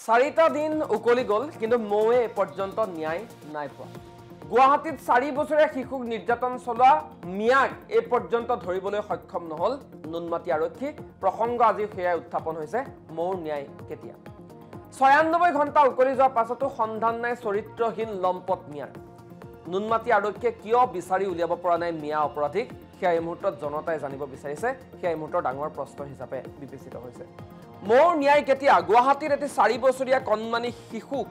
4টা দিন উকলি গ'ল কিন্তু মৌৱে পৰ্যন্ত ন্যায় নাই পোৱা গুৱাহাটীত 4 বছৰীয়া শিশুক নিৰ্যাতন চলোৱা মিয়াক এই পৰ্যন্ত ধৰিবলৈ সক্ষম নহল নুনমাটি আৰক্ষী প্ৰসংগ আজি হেয়া উত্থাপন হৈছে মৌৰ ন্যায় কেতিয়া 96 ঘণ্টা উকলি যোৱাৰ পাছতো সন্ধান নাই চৰিত্ৰহীন লম্পট মিয়াৰ নুনমাটি আৰক্ষীয়ে কিয় বিচাৰি উলিয়াব পৰা নাই মিয়া অপৰাধীক হেয়া এই মুহূৰ্তত জনতাই জানিব বিচাৰিছে হেয়া এই মুহূৰ্তৰ ডাঙৰ প্ৰশ্ন হিচাপে বিবেচিত হৈছে মৌৰ ন্যায় কেতিয়া গুৱাহাটীৰ এটি 4 বছৰীয়া কণমানি শিশুক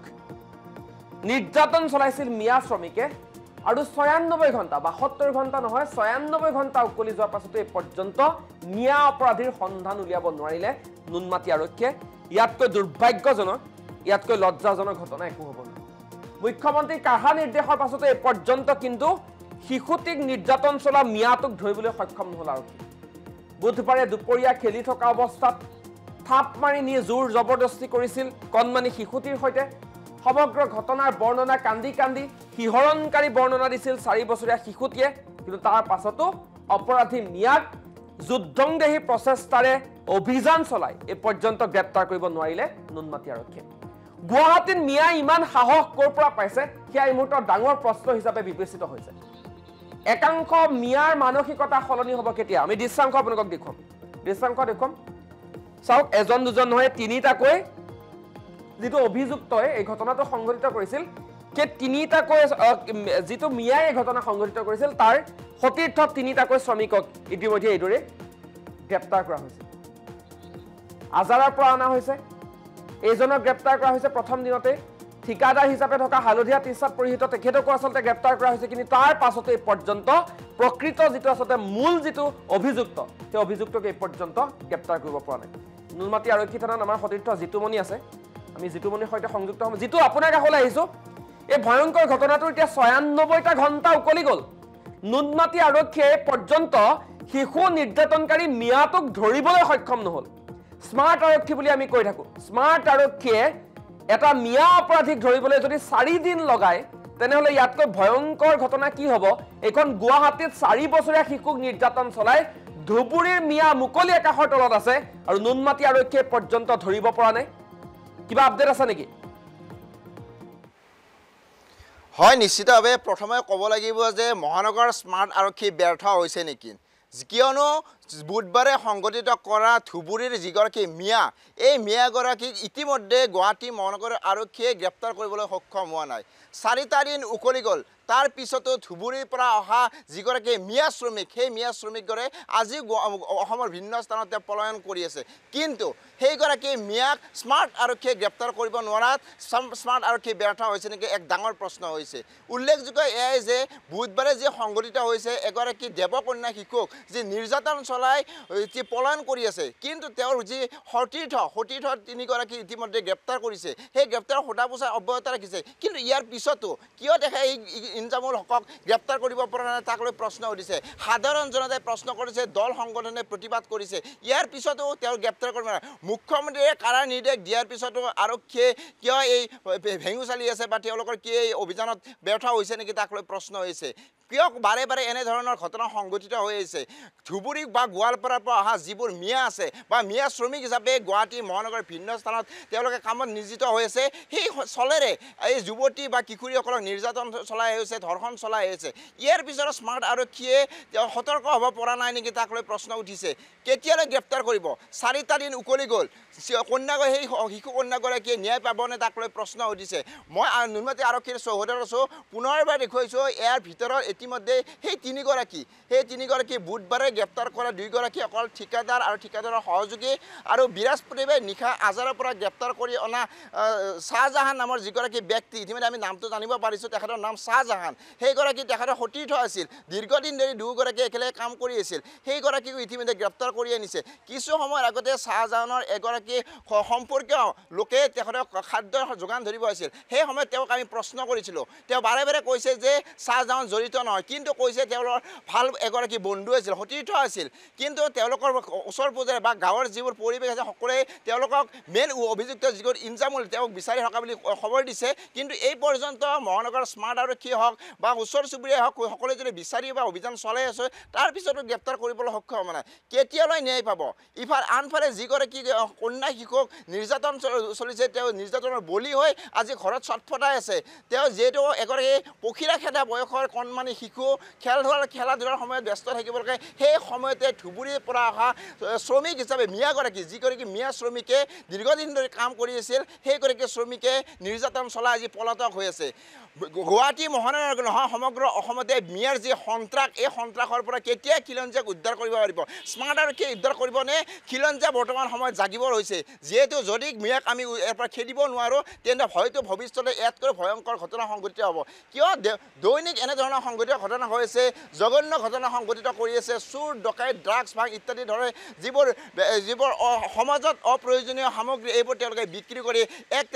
নিৰ্যাতন চলাইছিল মিয়া শ্ৰমিকে আৰু 96 ঘণ্টা 72 ঘণ্টা নহয় 96 ঘণ্টা উকলি যোৱাৰ পাছতো এই পৰ্যন্ত মিয়া অপৰাধীৰ সন্ধান উলিয়াব নোৱাৰিলে নুনমাটি আৰক্ষীয়ে ইয়াতকৈ দুৰ্ভাগ্যজনক ইয়াতকৈ লজ্জাজনক ঘটনা একো হ'ব নাই মুখ্যমন্ত্ৰী কাহা নিৰ্দেশৰ পাছতো এই পৰ্যন্ত কিন্তু শিশুটিক নিৰ্যাতন চলা মিয়াটোক ধৰিবলৈ সক্ষম নহল আৰক্ষী বুধবাৰে দুপৰীয়া খেলি থকা অৱস্থাত থাপ মাৰি নি জোৰ জবৰদস্তি কৰিছিল কণমানি শিশুটিৰ সৈতে সমগ্ৰ ঘটনাৰ বৰ্ণনা কান্দি কান্দি হিহৰণকাৰী বৰ্ণনা দিছিল 4 বছৰীয়া শিশুটিয়ে কিন্তু তাৰ পাছতো অপৰাধী মিয়াক যুদ্ধংদেহী প্ৰচেষ্টাৰে অভিযান চলাই এই পৰ্যন্ত গ্ৰেপ্তাৰ কৰিব নোৱাৰিলে নুনমাটি আৰক্ষীয়ে গুৱাহাটীত মিয়া ইমান সাহস কৰ পৰা পাইছে সেয়া এই মুহূৰ্তৰ ডাঙৰ প্ৰশ্ন হিচাপে বিবেচিত হৈছে একাংশ মিয়াৰ মানসিকতা সলনি হ'ব কেতিয়া আমি দৃশ্যাংশ আপোনালোকক দেখুৱাম চাওক এজন দুজন নহয় তিনিটাকৈ যিটো অভিযুক্তই এই ঘটনাটো সংঘটিত কৰিছিল কে তিনিটাকৈ যিটো মিয়াই এই ঘটনা সংঘটিত কৰিছিল তাৰ সতীৰ্থ তিনিটাকৈ শ্ৰমিকক ইতিমধ্যে এইদৰে গ্ৰেপ্তাৰ কৰা হৈছে আজাৰাৰ পৰা অনা হৈছে এইজনক গ্ৰেপ্তাৰ কৰা হৈছে প্ৰথম দিনতে ঠিকাদাৰ হিচাপে থকা হালধীয়া টি-চাৰ্ট পৰিহিত তেখেতকো আচলতে গ্ৰেপ্তাৰ কৰা হৈছে কিন্তু তাৰ পাছতে এই পৰ্যন্ত প্ৰকৃত যিটো আচলতে মূল যিটো অভিযুক্ত সেই অভিযুক্তক এই পৰ্যন্ত গ্ৰেপ্তাৰ কৰিব পৰা নাই নুনমাটি আৰক্ষী থানাত আমাৰ সতীৰ্থ জিতুমণি আছে আমি জিতুমণিৰ সৈতে সংযুক্ত হ'ম যিটো আপোনাৰ কাষলৈ আহিছো এই ভয়ংকৰ ঘটনাটো এতিয়া 96টা ঘণ্টা উকলি গ'ল নুনমাটি আৰক্ষীয়ে পৰ্যন্ত শিশু নিৰ্যাতনকাৰী মিয়াটোক ধৰিবলৈ সক্ষম নহল স্মাৰ্ট আৰক্ষী বুলি আমি কৈ থাকো স্মাৰ্ট আৰক্ষীয়ে এটা মিয়া অপৰাধীক ধৰিবলৈ যদি 4 দিন লগায় তেনেহলে ইয়াতকৈ ভয়ংকৰ ঘটনা কি হ'ব এখন গুৱাহাটীত 4 বছৰীয়া শিশুক নিৰ্যাতন চলাই ধুবুৰীৰ মিয়া মুকলি আকাশৰ তলত আছে আৰু নুনমাটি আৰক্ষীয়ে পৰ্যন্ত ধৰিব পৰা নাই কিবা আপডেট আছে নেকি হয় নিশ্চিতভাৱে প্ৰথমে ক'ব লাগিব যে মহানগৰ স্মাৰ্ট আৰক্ষী ব্যৰ্থ হৈছে নেকি কিয়নো বুধবাৰে সংগঠিত কৰা ধুবুৰীৰ যিগৰাকী মিয়া এই মিয়াগৰাকীক ইতিমধ্যে গুৱাহাটী মহানগৰ আৰক্ষীয়ে গ্ৰেপ্তাৰ কৰিবলৈ সক্ষম হোৱা নাই 4টা দিন উকলি গ'ল তাৰ পিছতো ধুবুৰীৰ পৰা অহা যিগৰাকী মিয়া শ্ৰমিক সেই মিয়া শ্ৰমিকৰে আজি অসমৰ ভিন্ন স্থানতে পলায়ন কৰি আছে কিন্তু সেইগৰাকী মিয়াক স্মাৰ্ট আৰক্ষীয়ে গ্ৰেপ্তাৰ কৰিব নোৱাৰাত স্মাৰ্ট আৰক্ষী ব্যৰ্থ হৈছে নেকি এক ডাঙৰ প্ৰশ্ন হৈছে উল্লেখযোগ্য এয়াই যে বুধবাৰে যি সংগঠিত হৈছে এগৰাকী দেৱকন্যা শিশুক যি নিৰ্যাতন চলাই যি পলায়ন কৰি আছে কিন্তু তেওঁৰ যি সতীৰ্থ তিনিগৰাকী ইতিমধ্যে গ্ৰেপ্তাৰ কৰিছে সেই গ্ৰেপ্তাৰ সোধা পোছা অব্যাহত ৰাখিছে কিন্তু ইয়াৰ পিছতো কিয় দেখা এই ইনজামুল হকক গ্ৰেপ্তাৰ কৰিব পৰা নাই তাক লৈ প্ৰশ্ন উঠিছে সাধাৰণ জনতাই প্ৰশ্ন কৰিছে দল সংগঠনে প্ৰতিবাদ কৰিছে ইয়াৰ পিছতো তেওঁ গ্ৰেপ্তাৰ কৰিব নোৱাৰে মুখ্যমন্ত্ৰীয়ে কাৰা নিৰ্দেশ দিয়াৰ পিছতো আৰক্ষীয়ে কিয় এই ভেঙু চালি আছে বা তেওঁলোকৰ কি এই অভিযানত ব্যৰ্থ হৈছে নেকি তাক লৈ প্ৰশ্ন হৈছে কিয় বাৰে বাৰে এনে ধৰণৰ ঘটনা সংঘটিত হৈ আছে ধুবুৰী বা গোৱালপাৰাৰ পৰা অহা যিবোৰ মিয়া আছে বা মিয়া শ্ৰমিক হিচাপে গুৱাহাটী মহানগৰৰ ভিন্ন স্থানত তেওঁলোকে কামত নিয়োজিত হৈ আছে সেই চলেৰে এই যুৱতী বা কিশোৰীসকলক নিৰ্যাতন চলাই আহিছে ধৰ্ষণ চলাই আহিছে ইয়াৰ পিছত স্মাৰ্ট আৰক্ষীয়ে সতৰ্ক হ'ব পৰা নাই নেকি তাক লৈ প্ৰশ্ন উঠিছে কেতিয়ালৈ গ্ৰেপ্তাৰ কৰিব 4টা দিন উকলি গ'ল কন্যাগৰাকী সেই শিশু কন্যাগৰাকীয়ে ন্যায় পাবনে তাক লৈ প্ৰশ্ন উঠিছে মই নুনমাটি আৰক্ষীৰ চৌহদত আছোঁ পুনৰবাৰ দেখুৱাইছোঁ ইয়াৰ ভিতৰত ইতিমধ্যে সেই তিনিগৰাকী বুধবাৰে গ্ৰেপ্তাৰ কৰা 2গৰাকী অকল ঠিকাদাৰ আৰু ঠিকাদাৰৰ সহযোগী আৰু বৃহস্পতিবাৰে নিশা আজাৰৰ পৰা গ্ৰেপ্তাৰ কৰি অনা শ্বাহজাহান নামৰ যিগৰাকী ব্যক্তি ইতিমধ্যে আমি নামটো জানিব পাৰিছোঁ তেখেতৰ নাম শ্বাহজাহান সেইগৰাকী তেখেতৰ সতীৰ্থ আছিল দীৰ্ঘদিন ধৰি 2গৰাকী একেলগে কাম কৰি আছিল সেইগৰাকীকো ইতিমধ্যে গ্ৰেপ্তাৰ কৰি আনিছে কিছু সময়ৰ আগতে শ্বাহজাহানৰ এগৰাকী সম্পৰ্কীয় লোকে তেখেতক খাদ্যৰ যোগান ধৰিব আছিল সেই সময়ত তেওঁক আমি প্ৰশ্ন কৰিছিলোঁ তেওঁ বাৰে বাৰে কৈছে যে শ্বাহজাহান জড়িত নহয় কিন্তু কৈছে তেওঁলোকৰ ভাল এগৰাকী বন্ধু আছিল সতীৰ্থ আছিল কিন্তু তেওঁলোকৰ ওচৰ পূজাৰে বা গাঁৱৰ যিবোৰ পৰিৱেশ আছে সকলোৱে তেওঁলোকক মেইন অভিযুক্ত যিবোৰ ইনজামুল তেওঁক বিচাৰি থকা বুলি খবৰ দিছে কিন্তু এই পৰ্যন্ত মহানগৰ স্মাৰ্ট আৰক্ষী হওক বা ওচৰ চুবুৰীয়াই হওক সকলোৱে যদি বিচাৰি বা অভিযান চলাই আছে তাৰ পিছতো গ্ৰেপ্তাৰ কৰিবলৈ সক্ষম হোৱা নাই কেতিয়ালৈ ন্যায় পাব ইফাল আনফালে যিগৰাকী কন্যা শিশুক নিৰ্যাতন চলিছে তেওঁ নিৰ্যাতনৰ বলি হৈ আজি ঘৰত ছটফটাই আছে তেওঁ যিহেতু এগৰাকী পখিলা খেদা বয়সৰ কণমানি শিশু খেলা ধূলাৰ সময়ত ব্যস্ত থাকিব লাগে সেই সময়তে ধুবুৰীৰ পৰা অহা শ্ৰমিক হিচাপে মিয়াগৰাকী যিগৰাকী মিয়া শ্ৰমিকে দীৰ্ঘদিন ধৰি কাম কৰি আছিল সেইগৰাকী শ্ৰমিকে নিৰ্যাতন চলাই আজি পলাতক হৈ আছে গুৱাহাটী মহানগৰ নহয় সমগ্ৰ অসমতে মিয়াৰ যি সন্ত্ৰাস এই সন্ত্ৰাসৰ পৰা কেতিয়া খিলঞ্জীয়াক উদ্ধাৰ কৰিব পাৰিব স্মাৰ্ট আৰক্ষীয়ে উদ্ধাৰ কৰিবনে খিলঞ্জীয়া বৰ্তমান সময়ত জাগিব হৈছে যিহেতু যদি মিয়াক আমি ইয়াৰ পৰা খেদিব নোৱাৰোঁ তেন্তে হয়তো ভৱিষ্যতে ইয়াতকৈ ভয়ংকৰ ঘটনা সংঘটিত হ'ব কিয় দৈনিক এনেধৰণৰ সংঘটিত ঘটনা হৈ আছে জঘন্য ঘটনা সংঘটিত কৰি আছে চুৰ ডকাইত ড্ৰাগছ ভাং ইত্যাদি ধৰে যিবোৰ সমাজত অপ্ৰয়োজনীয় সামগ্ৰী এইবোৰ তেওঁলোকে বিক্ৰী কৰি এক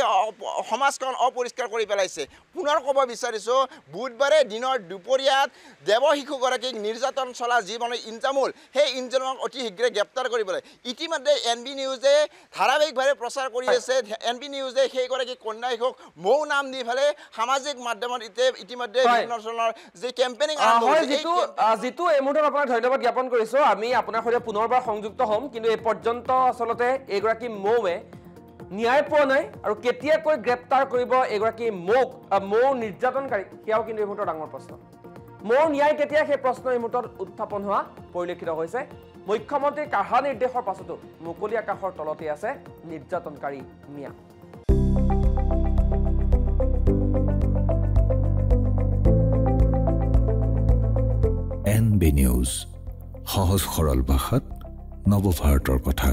সমাজখন অপৰিষ্কাৰ কৰি পেলাইছে পুনৰ ক'ব বিচাৰিছোঁ বুধবাৰে দিনৰ দুপৰীয়াত দেৱশিশুগৰাকীক নিৰ্যাতন চলা যি মানে ইনজামুল সেই ইনজামুলক অতি শীঘ্ৰে গ্ৰেপ্তাৰ কৰিবলৈ ইতিমধ্যে NB নিউজে ধাৰাবাহিকভাৱে প্ৰচাৰ কৰি আছে NB নিউজে সেইগৰাকী কন্যা শিশুক মৌ নাম দি পেলাই সামাজিক মাধ্যমত ইতিমধ্যে বিভিন্ন ধৰণৰ যি কেম্পেইনিং যিটো এই মুহূৰ্তত আপোনাক ধন্যবাদ জ্ঞাপন কৰিছোঁ আমি আপোনাৰ সৈতে পুনৰবাৰ সংযুক্ত হ'ম কিন্তু এই পৰ্যন্ত আচলতে এইগৰাকী মৌৱে ন্যায় পোৱা নাই আৰু কেতিয়াকৈ গ্ৰেপ্তাৰ কৰিব এগৰাকী মৌ নিৰ্যাতনকাৰী সেয়াও কিন্তু এই মুহূৰ্তৰ ডাঙৰ প্ৰশ্ন মৌ ন্যায় কেতিয়া সেই প্ৰশ্ন এই মুহূৰ্তত উত্থাপন হোৱা পৰিলক্ষিত হৈছে মুখ্যমন্ত্ৰীৰ কাঢ়া নিৰ্দেশৰ পাছতো মুকলি আকাশৰ তলতে আছে নিৰ্যাতনকাৰী মিয়া NB নিউজ সহজ সৰল ভাষাত নৱভাৰতৰ কথা